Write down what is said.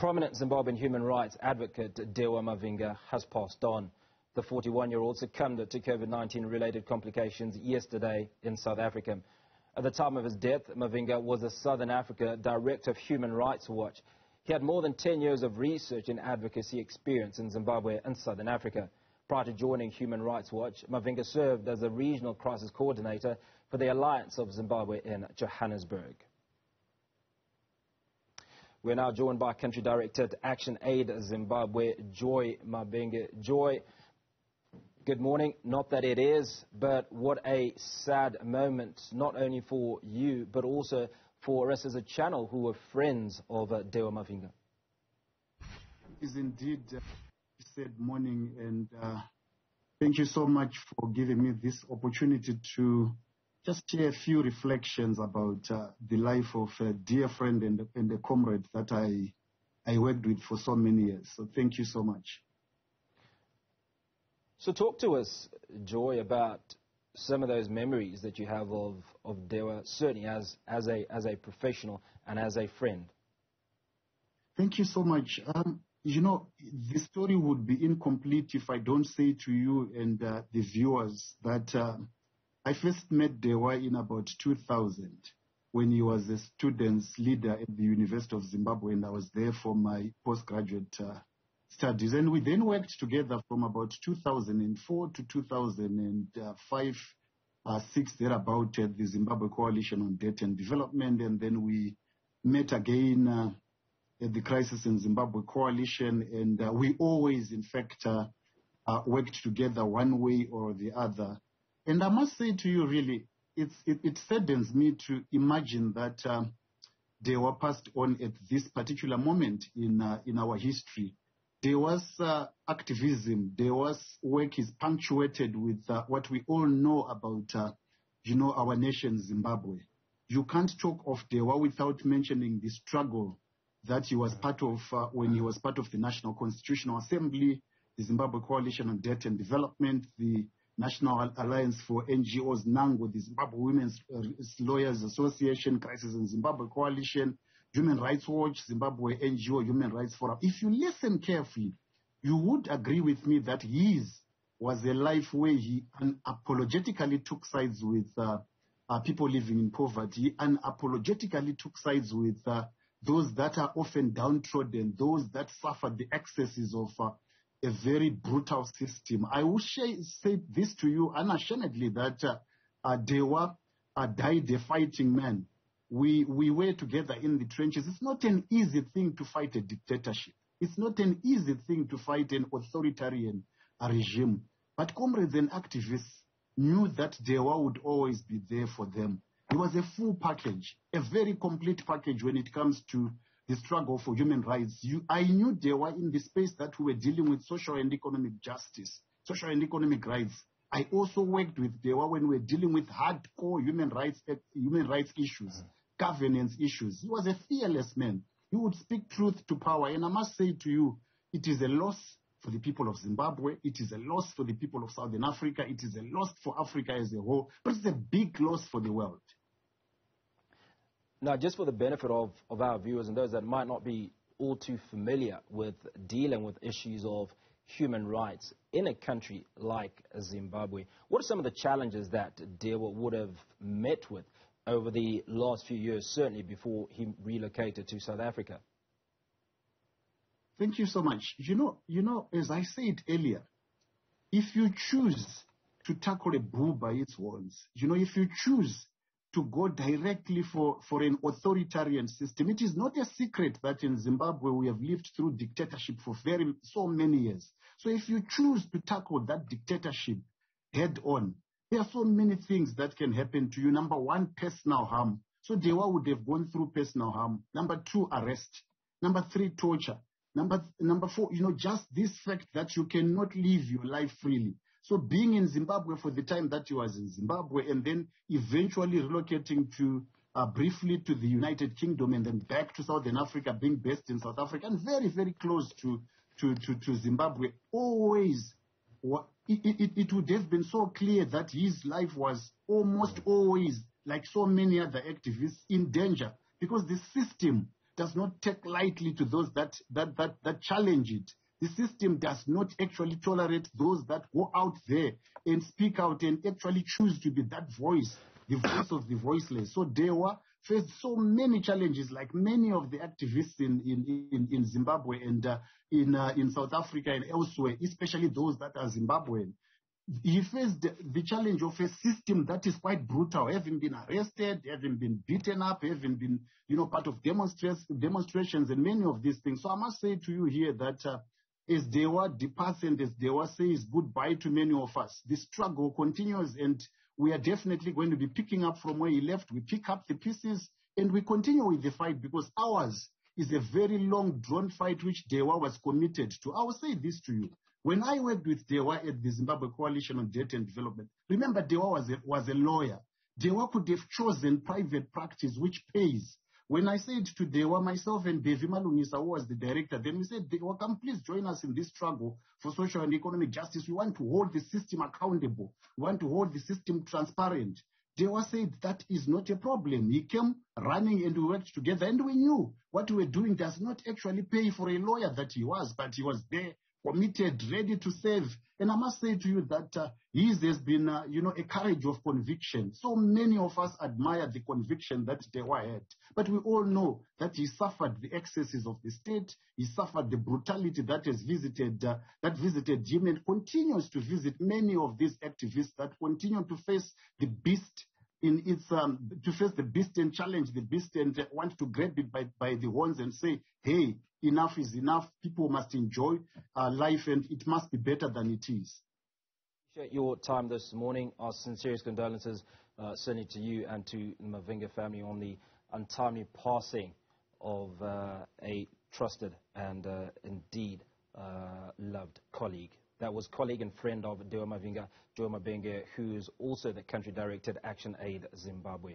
Prominent Zimbabwean human rights advocate Dewa Mavhinga has passed on. The 41-year-old succumbed to COVID-19 related complications yesterday in South Africa. At the time of his death, Mavhinga was the Southern Africa Director of Human Rights Watch. He had more than 10 years of research and advocacy experience in Zimbabwe and Southern Africa. Prior to joining Human Rights Watch, Mavhinga served as a regional crisis coordinator for the Alliance of Zimbabwe in Johannesburg. We're now joined by Country Director at ActionAid Zimbabwe, Dewa Mavhinga. Dewa, good morning. Not that it is, but what a sad moment, not only for you, but also for us as a channel who were friends of Dewa Mavhinga. It is indeed sad morning, and thank you so much for giving me this opportunity to just share a few reflections about the life of a dear friend and a comrade that I worked with for so many years. So thank you so much. So talk to us, Joy, about some of those memories that you have of Dewa, certainly as a professional and as a friend. Thank you so much. You know, the story would be incomplete if I don't say to you and the viewers that I first met Dewa in about 2000 when he was a student's leader at the University of Zimbabwe, and I was there for my postgraduate studies. And we then worked together from about 2004 to 2005, 6 thereabout at the Zimbabwe Coalition on Debt and Development. And then we met again at the Crisis in Zimbabwe Coalition. And we always, in fact, worked together one way or the other. And I must say to you, really, it saddens me to imagine that Dewa passed on at this particular moment in our history. Dewa's activism, Dewa's work is punctuated with what we all know about, our nation, Zimbabwe. You can't talk of Dewa without mentioning the struggle that he was part of when he was part of the National Constitutional Assembly, the Zimbabwe Coalition on Debt and Development, the National Alliance for NGOs, NANGO, the Zimbabwe Women's Lawyers Association, Crisis in Zimbabwe Coalition, Human Rights Watch, Zimbabwe NGO, Human Rights Forum. If you listen carefully, you would agree with me that his was a life where he unapologetically took sides with people living in poverty, unapologetically took sides with those that are often downtrodden, those that suffer the excesses of a very brutal system. I will say this to you unashamedly that Dewa died a fighting man. We were together in the trenches. It's not an easy thing to fight a dictatorship. It's not an easy thing to fight an authoritarian regime. But comrades and activists knew that Dewa would always be there for them. It was a full package, a very complete package when it comes to the struggle for human rights. I knew Dewa in the space that we were dealing with social and economic justice, social and economic rights. I also worked with Dewa when we were dealing with hardcore human rights issues, governance issues. He was a fearless man. He would speak truth to power. And I must say to you, it is a loss for the people of Zimbabwe. It is a loss for the people of Southern Africa. It is a loss for Africa as a whole. But it's a big loss for the world. Now, just for the benefit of our viewers and those that might not be all too familiar with dealing with issues of human rights in a country like Zimbabwe, what are some of the challenges that Dewa would have met with over the last few years, certainly before he relocated to South Africa? Thank you so much. You know, as I said earlier, if you choose to tackle a bull by its horns, if you choose to go directly for an authoritarian system. It is not a secret that in Zimbabwe we have lived through dictatorship for so many years. So if you choose to tackle that dictatorship head on, there are so many things that can happen to you. Number one, personal harm. So Dewa would have gone through personal harm. Number two, arrest. Number three, torture. Number four, just this fact that you cannot live your life freely. So being in Zimbabwe for the time that he was in Zimbabwe and then eventually relocating to briefly to the United Kingdom and then back to Southern Africa, being based in South Africa and very, very close to Zimbabwe, always, it would have been so clear that his life was almost always, like so many other activists, in danger because the system does not take lightly to those that challenge it. The system does not actually tolerate those that go out there and speak out and actually choose to be that voice, the voice of the voiceless. So Dewa faced so many challenges, like many of the activists in Zimbabwe and in South Africa and elsewhere, especially those that are Zimbabwean. He faced the challenge of a system that is quite brutal, having been arrested, having been beaten up, having been, part of demonstrations and many of these things. So I must say to you here that as Dewa departs and as Dewa says goodbye to many of us, the struggle continues, and we are definitely going to be picking up from where he left. We pick up the pieces and we continue with the fight, because ours is a very long drawn fight which Dewa was committed to. I will say this to you. When I worked with Dewa at the Zimbabwe Coalition on Debt and Development, remember Dewa was a lawyer. Dewa could have chosen private practice which pays. When I said to Dewa, myself and Devi Malungisa, who was the director, then we said, Dewa, come please join us in this struggle for social and economic justice. We want to hold the system accountable. We want to hold the system transparent. Dewa said that is not a problem. He came running and we worked together, and we knew what we were doing does not actually pay for a lawyer that he was, but he was there, committed, ready to serve. And I must say to you that his has been, a courage of conviction. So many of us admire the conviction that Dewa had. But we all know that he suffered the excesses of the state. He suffered the brutality that has visited him and continues to visit many of these activists that continue to face the beast in its to face the beast and challenge the beast and want to grab it by the horns and say, hey, enough is enough. People must enjoy life and it must be better than it is. Appreciate your time this morning. Our sincerest condolences certainly to you and to the Mavhinga family on the untimely passing of a trusted and indeed loved colleague. That was colleague and friend of Dewa Mavhinga, Dewa Mabenge, who is also the country director at ActionAid Zimbabwe.